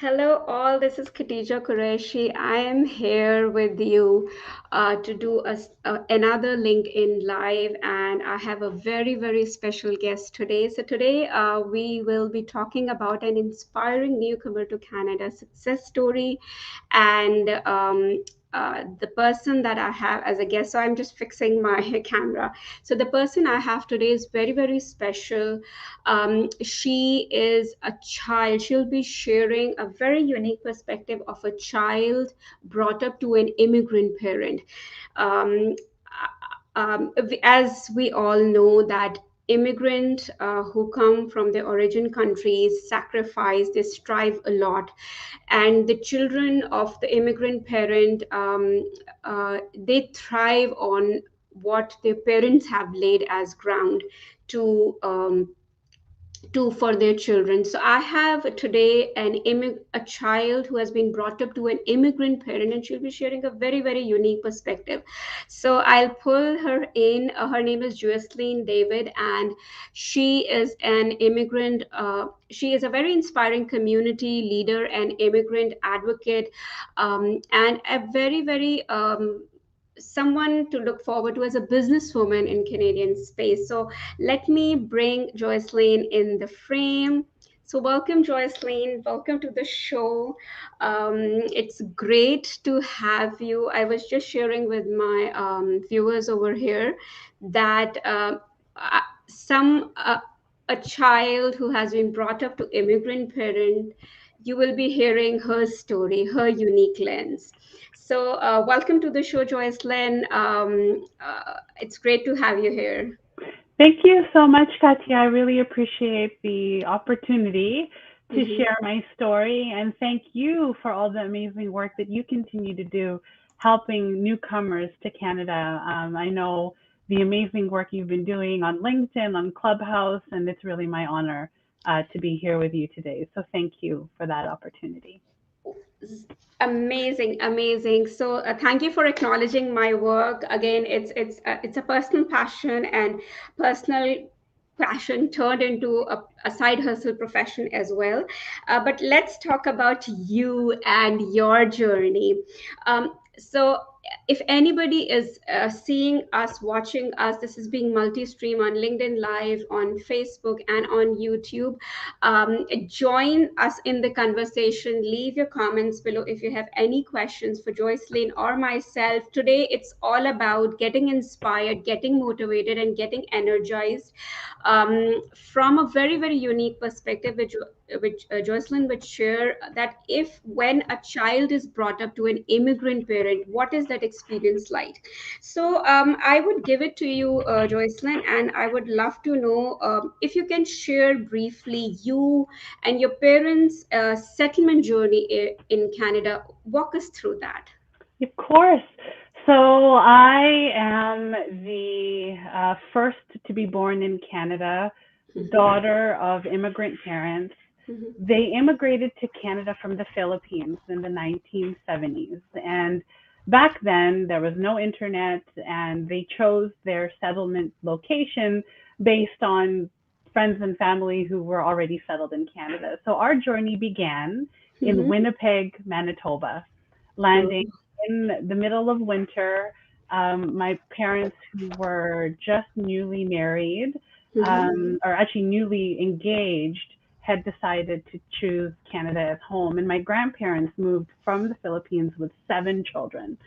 Hello, all. This is Khadija Qureshi. I am here with you to do another LinkedIn Live, and I have a very, very special guest today. So, today we will be talking about an inspiring newcomer to Canada success story. And the person that I have as a guest, so I'm just fixing my camera. So, the person I have today is very, very special. She is a child. She'll be sharing a very unique perspective of a child brought up to an immigrant parent. Um, as we all know that immigrant who come from their origin countries sacrifice, they strive a lot, and the children of the immigrant parent, they thrive on what their parents have laid as ground to for their children. So I have today a child who has been brought up to an immigrant parent, and she'll be sharing a very, very unique perspective. So I'll pull her in. Her name is Joycelyn David, and she is an immigrant. She is a very inspiring community leader and immigrant advocate, and a very, very someone to look forward to as a businesswoman in Canadian space. So let me bring Joycelyn in the frame. So welcome, Joycelyn. Welcome to the show. It's great to have you. I was just sharing with my viewers over here that some a child who has been brought up to immigrant parent, you will be hearing her story, her unique lens. So, welcome to the show, Joycelyn. It's great to have you here. Thank you so much, Katya. I really appreciate the opportunity to Mhm. share my story, and thank you for all the amazing work that you continue to do helping newcomers to Canada. I know the amazing work you've been doing on LinkedIn, on Clubhouse, and it's really my honor to be here with you today. So thank you for that opportunity. Amazing, amazing. So, thank you for acknowledging my work. Again, it's a personal passion, and personal passion turned into a side hustle profession as well. But let's talk about you and your journey. So, if anybody is seeing us, watching us, this is being multi-stream on LinkedIn Live, on Facebook, and on YouTube. Join us in the conversation. Leave your comments below if you have any questions for Joycelyn or myself. Today, it's all about getting inspired, getting motivated, and getting energized from a very, very unique perspective, which Joycelyn would share that if when a child is brought up to an immigrant parent, what is that experience like? So I would give it to you, Joycelyn, and I would love to know if you can share briefly you and your parents' settlement journey in Canada. Walk us through that. Of course. So I am the first to be born in Canada, Mhm, daughter of immigrant parents. mhm, They immigrated to Canada from the Philippines in the 1970s. And back then, there was no internet, and they chose their settlement location based on friends and family who were already settled in Canada. So our journey began in mhm. Winnipeg, Manitoba, landing Oh, in the middle of winter. My parents, who were just newly married, mhm. or actually newly engaged, had decided to choose Canada as home. And my grandparents moved from the Philippines with 7 children.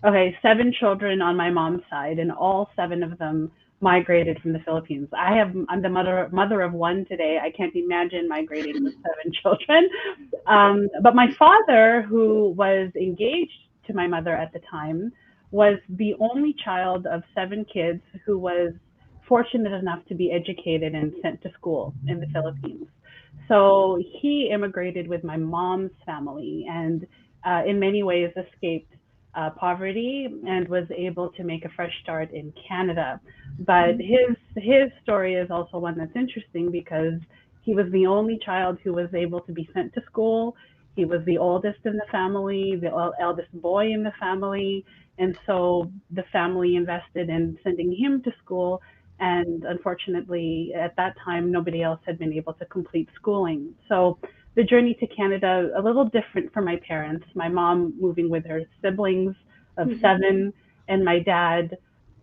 Okay, 7 children on my mom's side, and all 7 of them migrated from the Philippines. I'm the mother of one today. I can't imagine migrating with 7 children. But my father, who was engaged to my mother at the time, was the only child of 7 kids who was fortunate enough to be educated and sent to school in the Philippines. So he immigrated with my mom's family, and in many ways escaped poverty and was able to make a fresh start in Canada. But his story is also one that's interesting because he was the only child who was able to be sent to school. He was the oldest in the family, the eldest boy in the family, and so the family invested in sending him to school. And unfortunately, at that time, nobody else had been able to complete schooling. So the journey to Canada a little different for my parents. My mom moving with her siblings of Mhm. seven, and my dad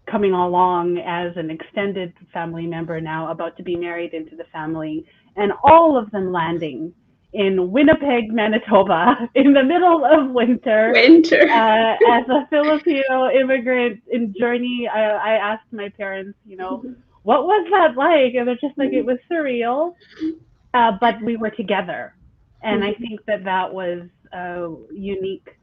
coming along as an extended family member now, about to be married into the family, and all of them landing in Winnipeg, Manitoba, in the middle of winter. Winter. As a Filipino immigrant in journey, I asked my parents, what was that like? And they're just like, it was surreal, but we were together. And I think that that was unique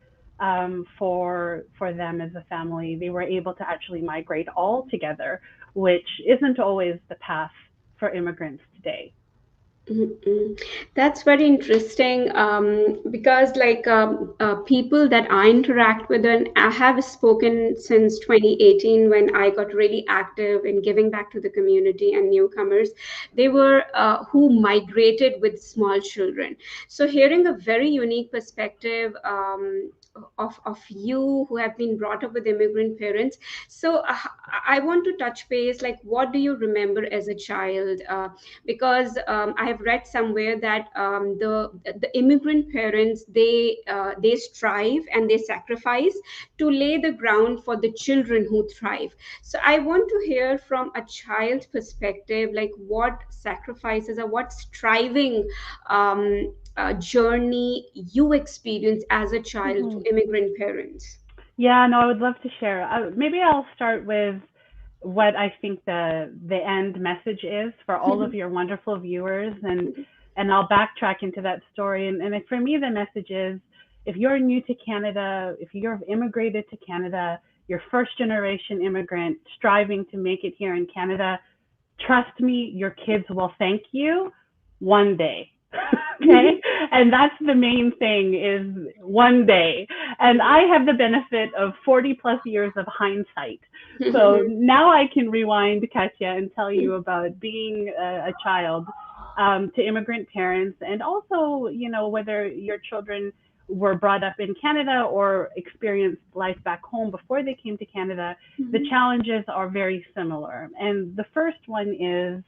for them as a family. They were able to actually migrate all together, which isn't always the path for immigrants today. Mm-mm. That's very interesting because, like, people that I interact with, and I have spoken since 2018 when I got really active in giving back to the community and newcomers, they were who migrated with small children. So, hearing a very unique perspective of you who have been brought up with immigrant parents. So, I want to touch base, like, what do you remember as a child? Because I have read somewhere that the immigrant parents they strive and they sacrifice to lay the ground for the children who thrive. So I want to hear from a child perspective, like what sacrifices or what striving journey you experience as a child to Mm-hmm. immigrant parents. Yeah, no, I would love to share. Maybe I'll start with what I think the end message is for all of your wonderful viewers, and I'll backtrack into that story. And for me, the message is, if you're new to Canada, if you've immigrated to Canada, you're first generation immigrant striving to make it here in Canada, trust me, your kids will thank you one day. Okay, and that's the main thing, is one day. And I have the benefit of 40 plus years of hindsight, so now I can rewind, Katya, and tell you about being a child to immigrant parents, and also, whether your children were brought up in Canada or experienced life back home before they came to Canada. The challenges are very similar. And the first one is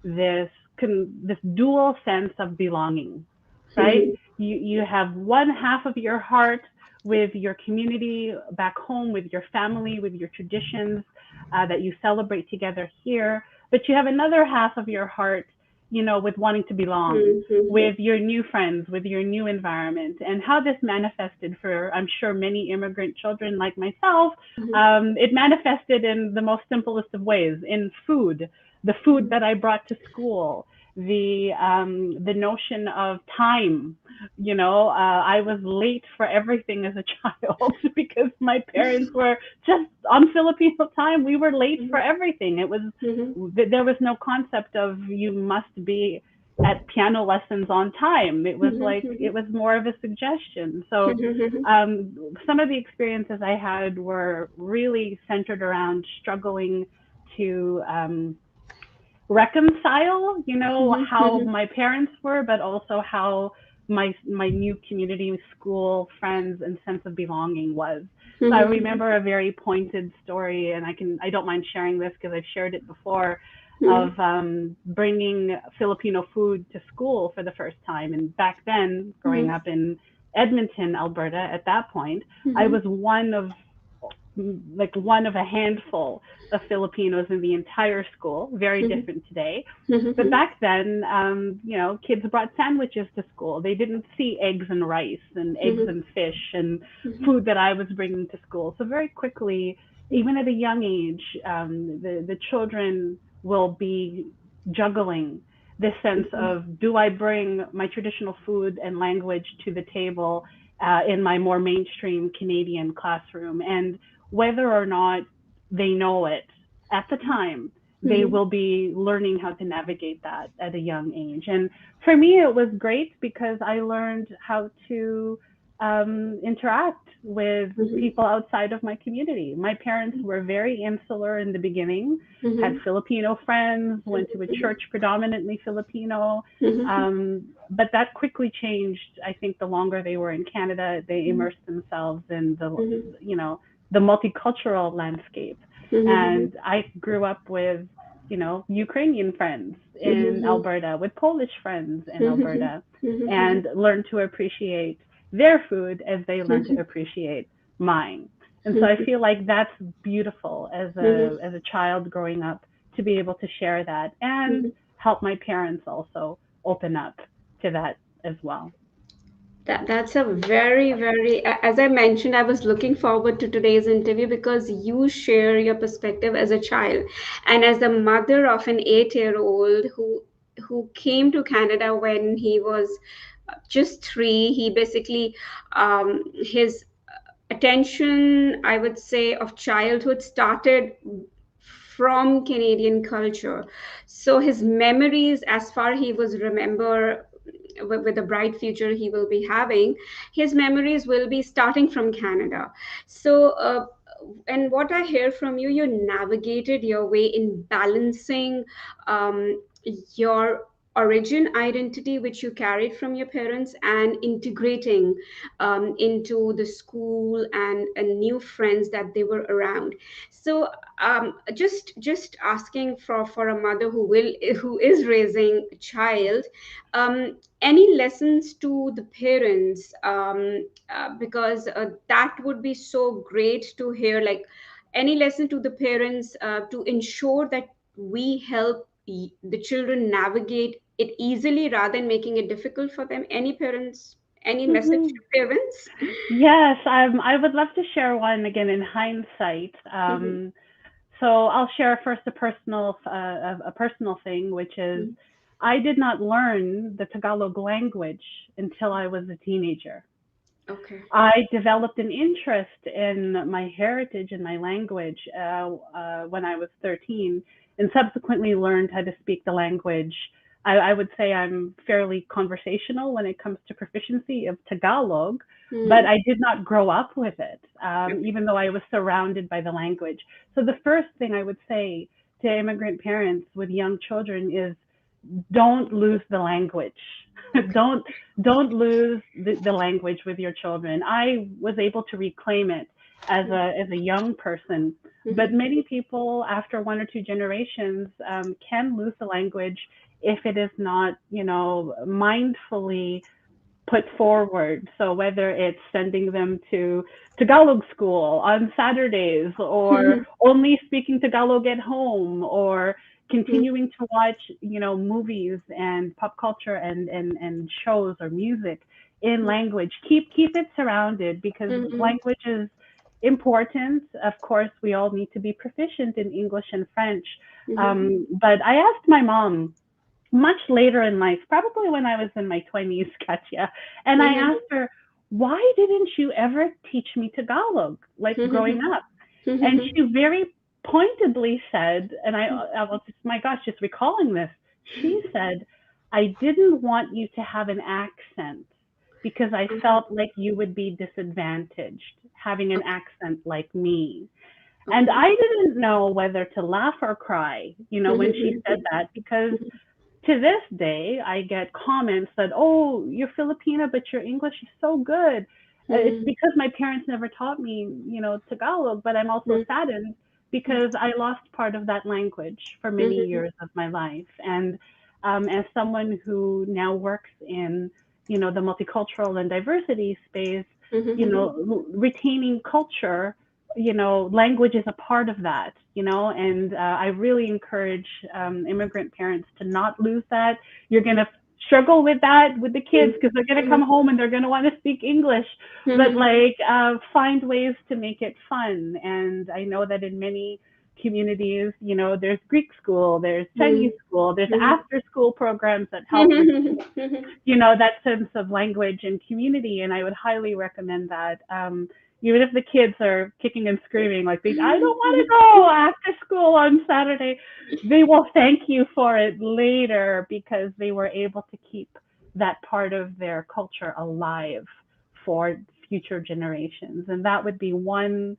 this this dual sense of belonging, right? You have one half of your heart with your community back home, with your family, with your traditions that you celebrate together here, but you have another half of your heart, with wanting to belong with your new friends, with your new environment. And how this manifested for, I'm sure, many immigrant children like myself, it manifested in the most simplest of ways, in food, the food that I brought to school, the notion of time. I was late for everything as a child because my parents were just on Filipino time. We were late for everything. It was There was no concept of you must be at piano lessons on time. It was like, it was more of a suggestion. So some of the experiences I had were really centered around struggling to reconcile, how my parents were, but also how my new community, school, friends, and sense of belonging was. So I remember a very pointed story, and I don't mind sharing this because I've shared it before, of bringing Filipino food to school for the first time. And back then, growing up in Edmonton, Alberta, at that point, I was one of a handful of Filipinos in the entire school. Very different today. But back then, kids brought sandwiches to school. They didn't see eggs and rice and eggs and fish and food that I was bringing to school. So very quickly, even at a young age, the children will be juggling this sense of, do I bring my traditional food and language to the table in my more mainstream Canadian classroom? And whether or not they know it at the time, they will be learning how to navigate that at a young age. And for me, it was great because I learned how to interact with people outside of my community. My parents were very insular in the beginning, had Filipino friends, went to a church predominantly Filipino, but that quickly changed. I think the longer they were in Canada, they immersed themselves in the multicultural landscape. And I grew up with Ukrainian friends in Mhm. Alberta, with Polish friends in Mhm. Alberta, Mhm. and learn to appreciate their food as they learn to Mhm. appreciate mine. And so I Mhm. feel like that's beautiful as Mhm. a child growing up, to be able to share that and Mhm. help my parents also open up to that as well. That's a very, very, as I mentioned, I was looking forward to today's interview because you share your perspective as a child and as the mother of an 8-year-old who came to Canada when he was just 3. He basically, his attention, I would say, of childhood started from Canadian culture. So his memories, as far he was remember, with the bright future he will be having, his memories will be starting from Canada. So, and what I hear from you, you navigated your way in balancing your origin identity, which you carried from your parents, and integrating into the school and new friends that they were around. So just asking for a mother who is raising a child, any lessons to the parents, because that would be so great to hear, like any lesson to the parents to ensure that we help the children navigate it easily rather than making it difficult for them. Any parents, any message Hmm. to parents? Yes, I would love to share one again in hindsight. Mhm. So I'll share first a personal thing, which is Mhm. I did not learn the Tagalog language until I was a teenager. Okay. I developed an interest in my heritage and my language when I was 13, and subsequently learned how to speak the language. I would say I'm fairly conversational when it comes to proficiency of Tagalog, but Mhm. I did not grow up with it, Okay. even though I was surrounded by the language. So the first thing I would say to immigrant parents with young children is don't lose the language. Okay. don't don't lose the language with your children. I was able to reclaim it as a young person, but Mhm. many people after one or two generations can lose the language if it is not, mindfully put forward. So whether it's sending them to Tagalog school on Saturdays, or Mhm. only speaking Tagalog at home, or Mhm. continuing to watch, movies and pop culture and shows or music in language. Keep it surrounded, because Mhm. language is important. Of course, we all need to be proficient in English and French. Mhm. But I asked my mom much later in life, probably when I was in my 20s, Katya. And I Mhm. asked her, why didn't you ever teach me Tagalog, like growing Mhm. up? And Mhm. she very pointedly said, and I was just, my gosh, just recalling this, she said, I didn't want you to have an accent because I Mhm. felt like you would be disadvantaged having an accent like me. And Okay. I didn't know whether to laugh or cry, when she Mhm. said that, because to this day, I get comments that, oh, you're Filipina, but your English is so good. It's Mhm. because my parents never taught me, Tagalog, but I'm also saddened because I lost part of that language for many Mhm. years of my life. And as someone who now works in, the multicultural and diversity space, Mhm. retaining culture, language is a part of that, and I really encourage immigrant parents to not lose that. You're going to struggle with that with the kids because they're going to come home and they're going to want to speak English, but Mhm. like find ways to make it fun. And I know that in many communities, there's Greek school, there's Chinese school, there's after school programs that help with, that sense of language and community. And I would highly recommend that. Even if the kids are kicking and screaming, like I don't want to go after school on Saturday, they will thank you for it later because they were able to keep that part of their culture alive for future generations. And that would be one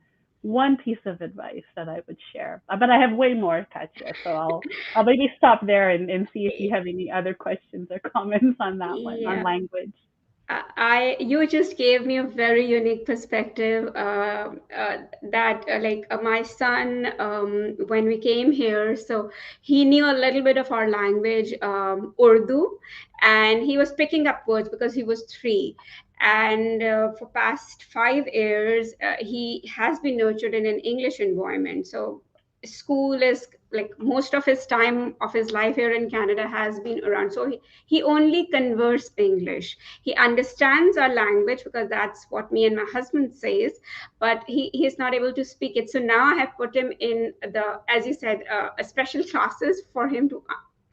piece of advice that I would share. But I have way more, Katya, so I'll maybe stop there and see if you have any other questions or comments on that one, on Yeah. language. You just gave me a very unique perspective. That like my son, when we came here, so he knew a little bit of our language, Urdu, and he was picking up words because he was 3. And for past 5 years, he has been nurtured in an English environment. So school is like most of his time of his life here in Canada has been around. So he only converse English. He understands our language because that's what me and my husband says, but he's not able to speak it. So now I have put him in the, as you said, special classes for him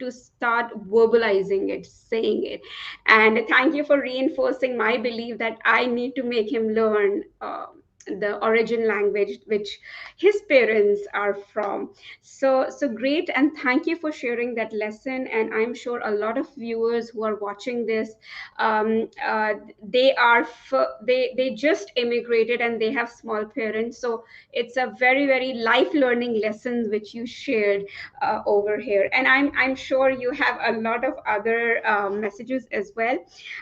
to start verbalizing it, saying it. And thank you for reinforcing my belief that I need to make him learn the origin language which his parents are from. So great, and thank you for sharing that lesson. And I'm sure a lot of viewers who are watching this, they are they just immigrated and they have small parents. So it's a very very life learning lessons which you shared over here. And I'm sure you have a lot of other messages as well.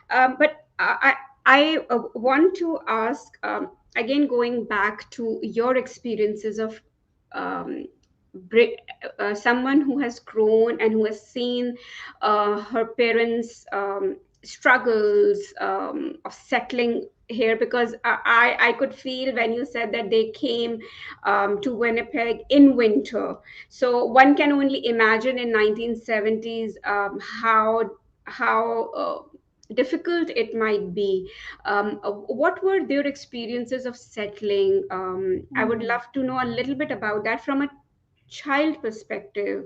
But I want to ask, again, going back to your experiences of um, someone who has grown and who has seen her parents' struggles of settling here, because I could feel when you said that they came to Winnipeg in winter. So one can only imagine in 1970s how difficult it might be. What were their experiences of settling? I would Hmm. love to know a little bit about that from a child perspective.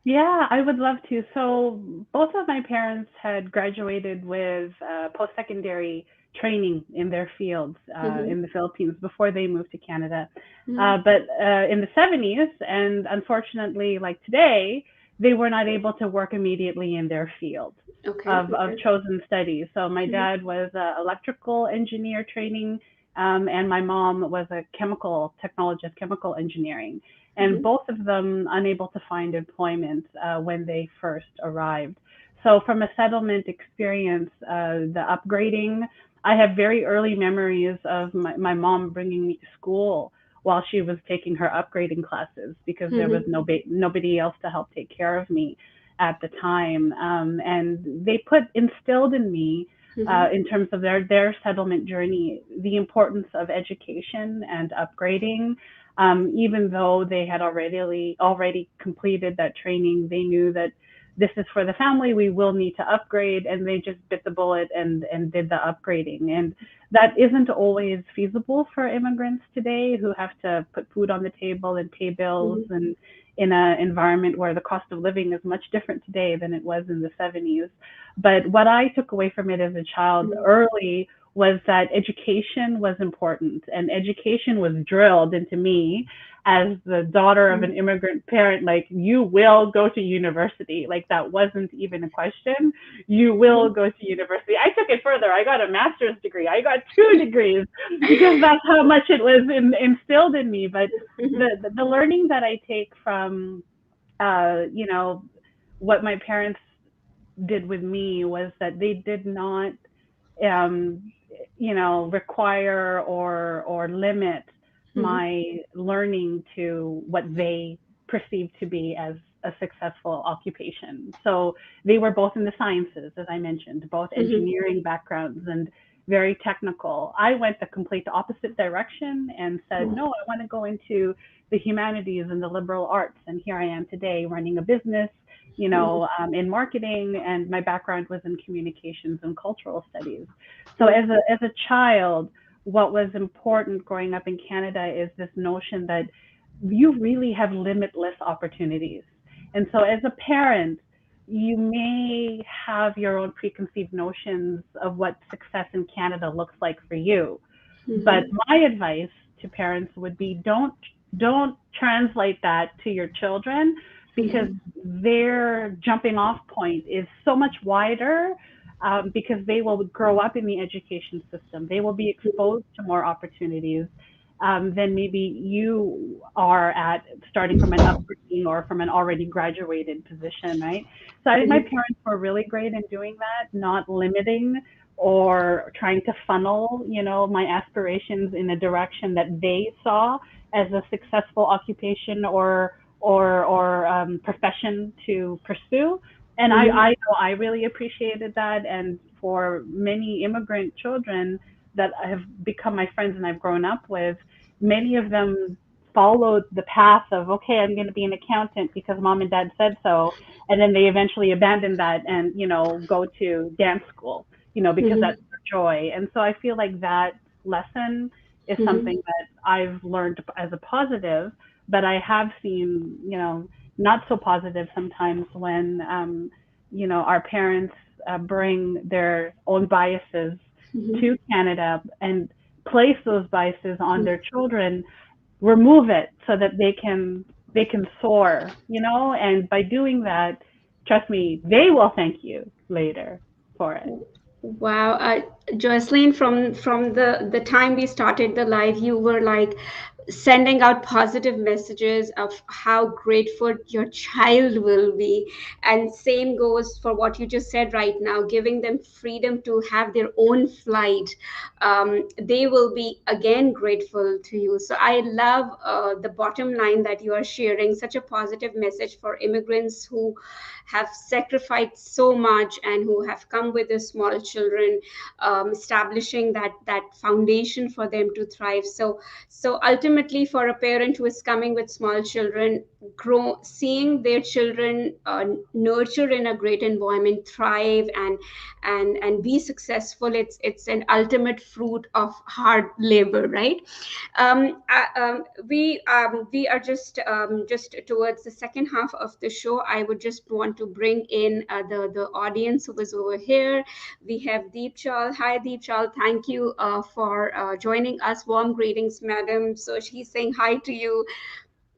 Yeah, I would love to. So both of my parents had graduated with post-secondary training in their fields Mhm, in the Philippines before they moved to Canada. mhm. But in the 70s, and unfortunately, like today, they were not able to work immediately in their field Okay, of okay. chosen studies. So my Mhm, dad was electrical engineer training, and my mom was a chemical technologist, chemical engineering, and mhm, both of them unable to find employment when they first arrived. So, from a settlement experience, the upgrading, I have very early memories of my mom bringing me to school while she was taking her upgrading classes because there was mhm, nobody else to help take care of me at the time. And they put instilled in me mhm, in terms of their settlement journey, the importance of education and upgrading. Even though they had already completed that training, they knew that this is for the family. We will need to upgrade, and they just bit the bullet and did the upgrading. And that isn't always feasible for immigrants today who have to put food on the table and pay bills mhm, and in an environment where the cost of living is much different today than it was in the 70s. But what I took away from it as a child mhm, early was that education was important, and education was drilled into me as the daughter of an mhm, immigrant parent. Like, you will go to university. Like, that wasn't even a question. You will mhm, go to university. I took it further. I got a master's degree. I got 2 degrees because that's how much it was instilled in me. But mhm, the learning that I take from you know, what my parents did with me was that they did not um, require or limit mhm, my learning to what they perceived to be as a successful occupation. So they were both in the sciences, as I mentioned, both mhm, engineering backgrounds and very technical. I went the complete opposite direction and said, no, I want to go into the humanities and the liberal arts. And here I am today running a business, mhm, in marketing, and my background was in communications and cultural studies. So mhm, as a child, what was important growing up in Canada is this notion that you really have limitless opportunities. And so as a parent, you may have your own preconceived notions of what success in Canada looks like for you. But mhm, my advice to parents would be don't translate that to your children because mhm, their jumping off point is so much wider because they will grow up in the education system. They will be exposed to more opportunities than maybe you are at starting from an upbringing or from an already graduated position, right? So I think my mhm, parents were really great in doing that, not limiting or trying to funnel, my aspirations in a direction that they saw as a successful occupation or profession to pursue. And I know I really appreciated that. And for many immigrant children that have become my friends and I've grown up with, many of them followed the path of, okay, I'm going to be an accountant because mom and dad said so. And then they eventually abandon that and, go to dance school, because Mhm. that's their joy. And so I feel like that lesson is Mhm. something that I've learned as a positive, but I have seen, not so positive sometimes when, our parents bring their own biases Mhm. to Canada and place those biases on Mhm. their children, remove it so that they can soar, and by doing that, trust me, they will thank you later for it. Wow, Joycelyn, from the time we started the live, you were like sending out positive messages of how grateful your child will be, and same goes for what you just said right now, giving them freedom to have their own flight. They will be again grateful to you. So I love the bottom line that you are sharing, such a positive message for immigrants who have sacrificed so much and who have come with their small children, establishing that foundation for them to thrive. So ultimately, for a parent who is coming with small children, seeing their children nurture in a great environment, thrive, and be successful, it's an ultimate fruit of hard labor, right? We are just towards the second half of the show. I would just want to bring in the audience who was over here. We have Deep Chal. Hi, Deep Chal. Thank you for joining us. Warm greetings, madam. So she's saying hi to you.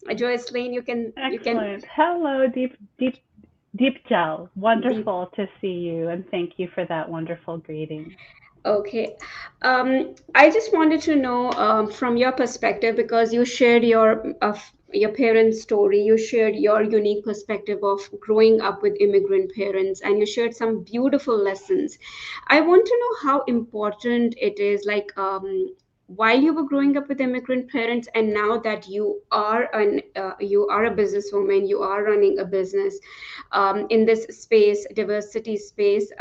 Joycelyn, you can Excellent. Hello, deep gel. deep. Wonderful to see you, and thank you for that wonderful greeting. Okay. I just wanted to know from your perspective, because you shared your parents' story, you shared your unique perspective of growing up with immigrant parents, and you shared some beautiful lessons. I want to know how important it is, like, while you were growing up with immigrant parents, and now that you are a businesswoman, you are running a business in this space, diversity space.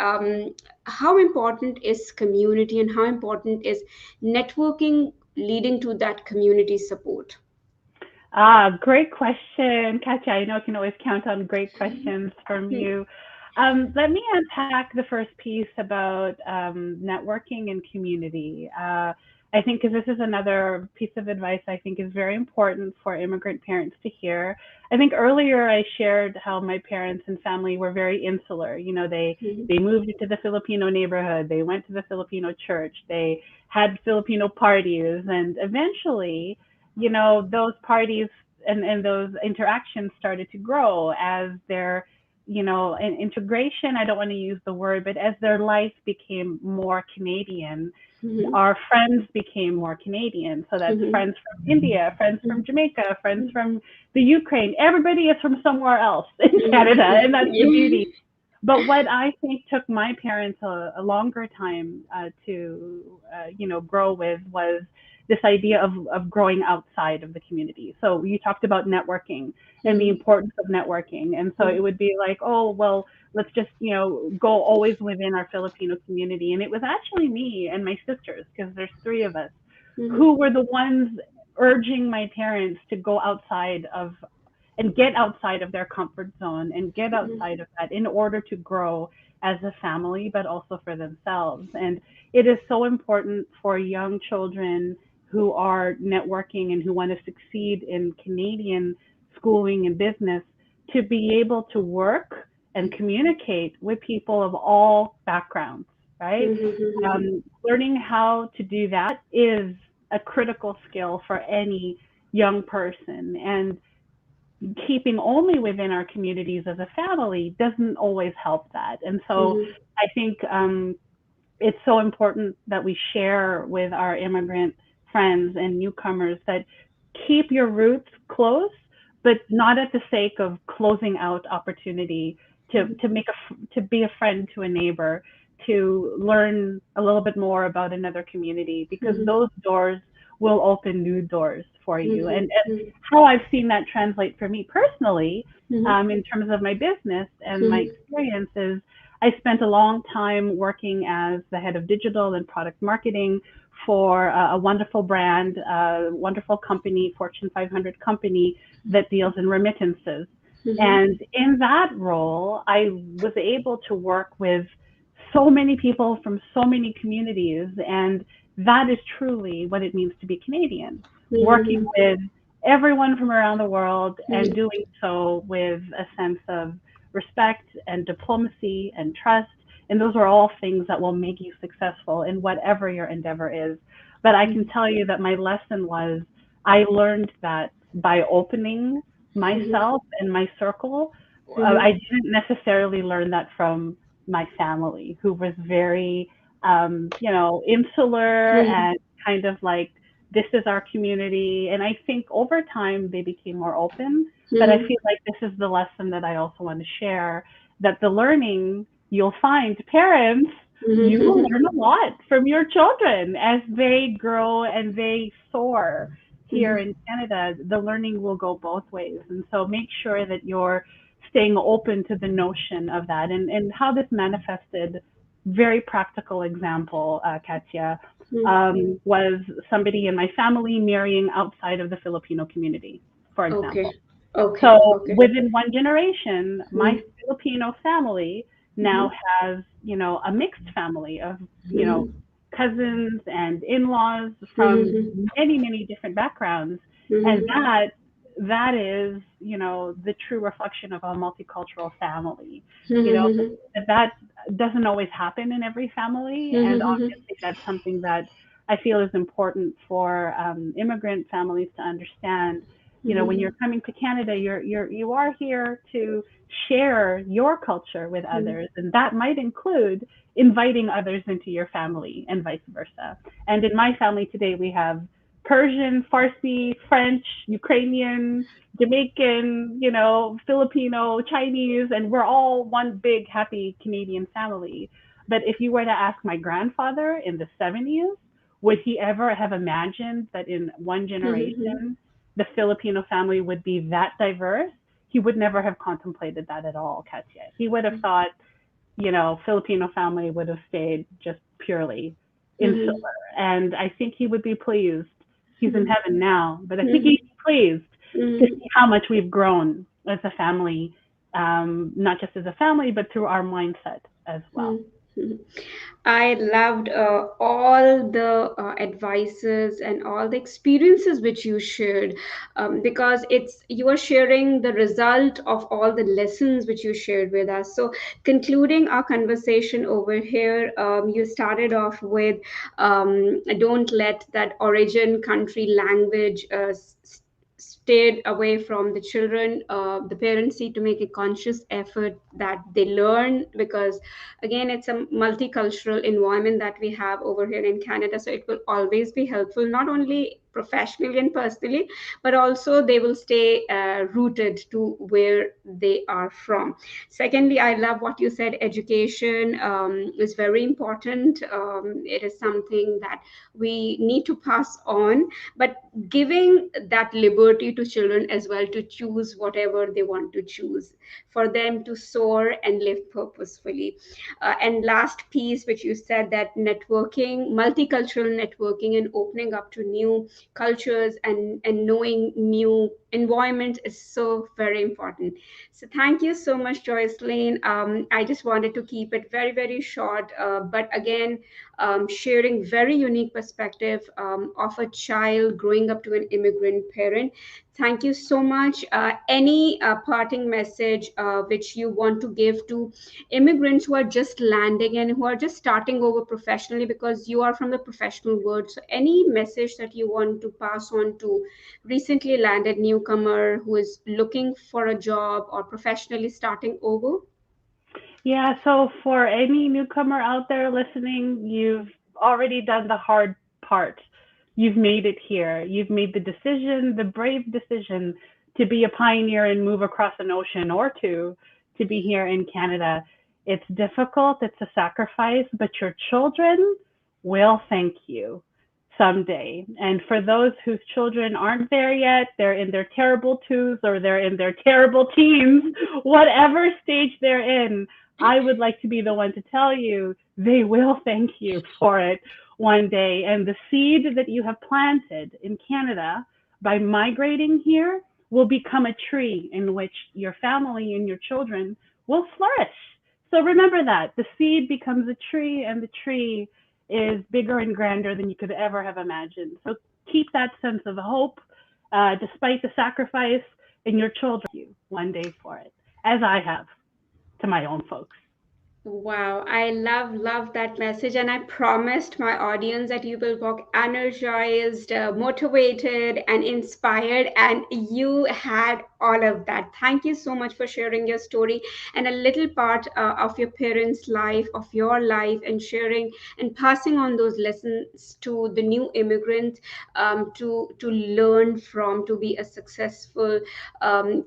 How important is community, and how important is networking leading to that community support? Great question, Katya. I know I can always count on great questions from you. Let me unpack the first piece about networking and community. I think because this is another piece of advice I think is very important for immigrant parents to hear. I think earlier I shared how my parents and family were very insular. They moved into the Filipino neighborhood, they went to the Filipino church, they had Filipino parties, and eventually, those parties and those interactions started to grow as their, integration, I don't want to use the word, but as their life became more Canadian, Mhm. our friends became more Canadian. So that's Mhm. friends from India, friends from Jamaica, friends from the Ukraine. Everybody is from somewhere else in Canada, Mhm. and that's the beauty. Yeah. But what I think took my parents a longer time to, grow with was this idea of growing outside of the community. So you talked about networking and the Mhm. importance of networking. And so it would be like, oh, well, let's just, go always within our Filipino community. And it was actually me and my sisters, because there's three of us, Mhm. who were the ones urging my parents to go outside of and get outside of their comfort zone and get Mhm. outside of that in order to grow as a family, but also for themselves. And it is so important for young children who are networking and who want to succeed in Canadian schooling and business to be able to work and communicate with people of all backgrounds, right? Mhm. Learning how to do that is a critical skill for any young person. And keeping only within our communities as a family doesn't always help that. And so Mhm. I think it's so important that we share with our immigrant friends and newcomers that keep your roots close, but not at the sake of closing out opportunity to Mhm. to be a friend to a neighbor. to learn a little bit more about another community, because those doors will open new doors for you. And how I've seen that translate for me personally, in terms of my business and my experiences, I spent a long time working as the head of digital and product marketing for a wonderful brand, a wonderful company, Fortune 500 company that deals in remittances. And in that role, I was able to work with so many people from so many communities, and that is truly what it means to be Canadian, working with everyone from around the world and doing so with a sense of respect and diplomacy and trust. And those are all things that will make you successful in whatever your endeavor is. But I can tell you that my lesson was, I learned that by opening myself and my circle. I didn't necessarily learn that from my family, who was very, insular and kind of like, this is our community. And I think over time they became more open. But I feel like this is the lesson that I also want to share, that the learning you'll find, parents, you will learn a lot from your children as they grow and they soar here in Canada. The learning will go both ways. And so make sure that you're staying open to the notion of that, and how this manifested. Very practical example, Katya, was somebody in my family marrying outside of the Filipino community, for example. So within one generation, my Filipino family now has, a mixed family of, cousins and in-laws from many, many different backgrounds. And that is, the true reflection of a multicultural family. That doesn't always happen in every family. And obviously that's something that I feel is important for immigrant families to understand. When you're coming to Canada, you are here to share your culture with others, and that might include inviting others into your family and vice versa. And in my family today, we have Persian, Farsi, French, Ukrainian, Jamaican, Filipino, Chinese, and we're all one big happy Canadian family. But if you were to ask my grandfather in the 70s, would he ever have imagined that in one generation the Filipino family would be that diverse? He would never have contemplated that at all, Katya. He would have thought, Filipino family would have stayed just purely insular. And I think he would be pleased. He's in heaven now, but I think he's pleased to see how much we've grown as a family, not just as a family, but through our mindset as well. I loved all the advices and all the experiences which you shared, because you are sharing the result of all the lessons which you shared with us. So, concluding our conversation over here, you started off with, don't let that origin, country, language stayed away from the children. The parents need to make a conscious effort that they learn, because again, it's a multicultural environment that we have over here in Canada. So it will always be helpful, not only professionally and personally, but also they will stay rooted to where they are from. Secondly, I love what you said. Education is very important. It is something that we need to pass on, but giving that liberty to children as well to choose whatever they want to choose, for them to soar and live purposefully. And last piece, which you said, that networking, multicultural networking, and opening up to new cultures and knowing new environments is so very important. So thank you so much, Joycelyn. I just wanted to keep it very, very short, but again, sharing very unique perspective of a child growing up to an immigrant parent. Thank you so much. Any parting message which you want to give to immigrants who are just landing and who are just starting over professionally, because you are from the professional world. So any message that you want to pass on to recently landed newcomer who is looking for a job or professionally starting over? Yeah, so for any newcomer out there listening, you've already done the hard part. You've made it here. You've made the decision, the brave decision, to be a pioneer and move across an ocean or two to be here in Canada. It's difficult, it's a sacrifice, but your children will thank you someday. And for those whose children aren't there yet, they're in their terrible twos or they're in their terrible teens, whatever stage they're in, I would like to be the one to tell you they will thank you for it one day. And the seed that you have planted in Canada by migrating here will become a tree in which your family and your children will flourish. So remember that the seed becomes a tree, and the tree is bigger and grander than you could ever have imagined. So keep that sense of hope, despite the sacrifice, and your children will thank you one day for it, as I have to my own folks. Wow, I love that message, and I promised my audience that you will walk energized, motivated, and inspired, and you had all of that. Thank you so much for sharing your story and a little part of your parents' life, of your life, and sharing and passing on those lessons to the new immigrant, to learn from, to be a successful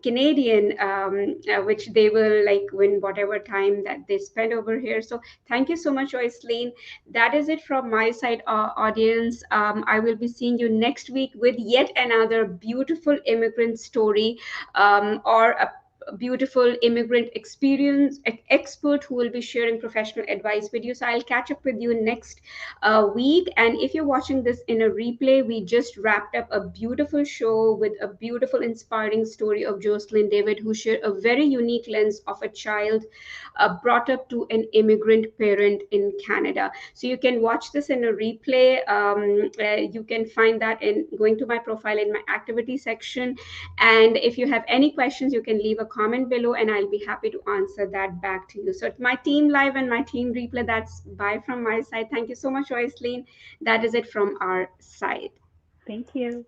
Canadian, which they will like win whatever time that they spend over here. So thank you so much, Joycelyn. That is it from my side, audience. I will be seeing you next week with yet another beautiful immigrant story, or a beautiful immigrant experience expert who will be sharing professional advice with you. So I'll catch up with you next week. And if you're watching this in a replay, we just wrapped up a beautiful show with a beautiful, inspiring story of Joycelyn David, who shared a very unique lens of a child brought up to an immigrant parent in Canada. So you can watch this in a replay. You can find that in going to my profile in my activity section. And if you have any questions, you can leave a comment below and I'll be happy to answer that back to you. So my team live and my team replay, that's bye from my side. Thank you so much, Joycelyn. That is it from our side. Thank you.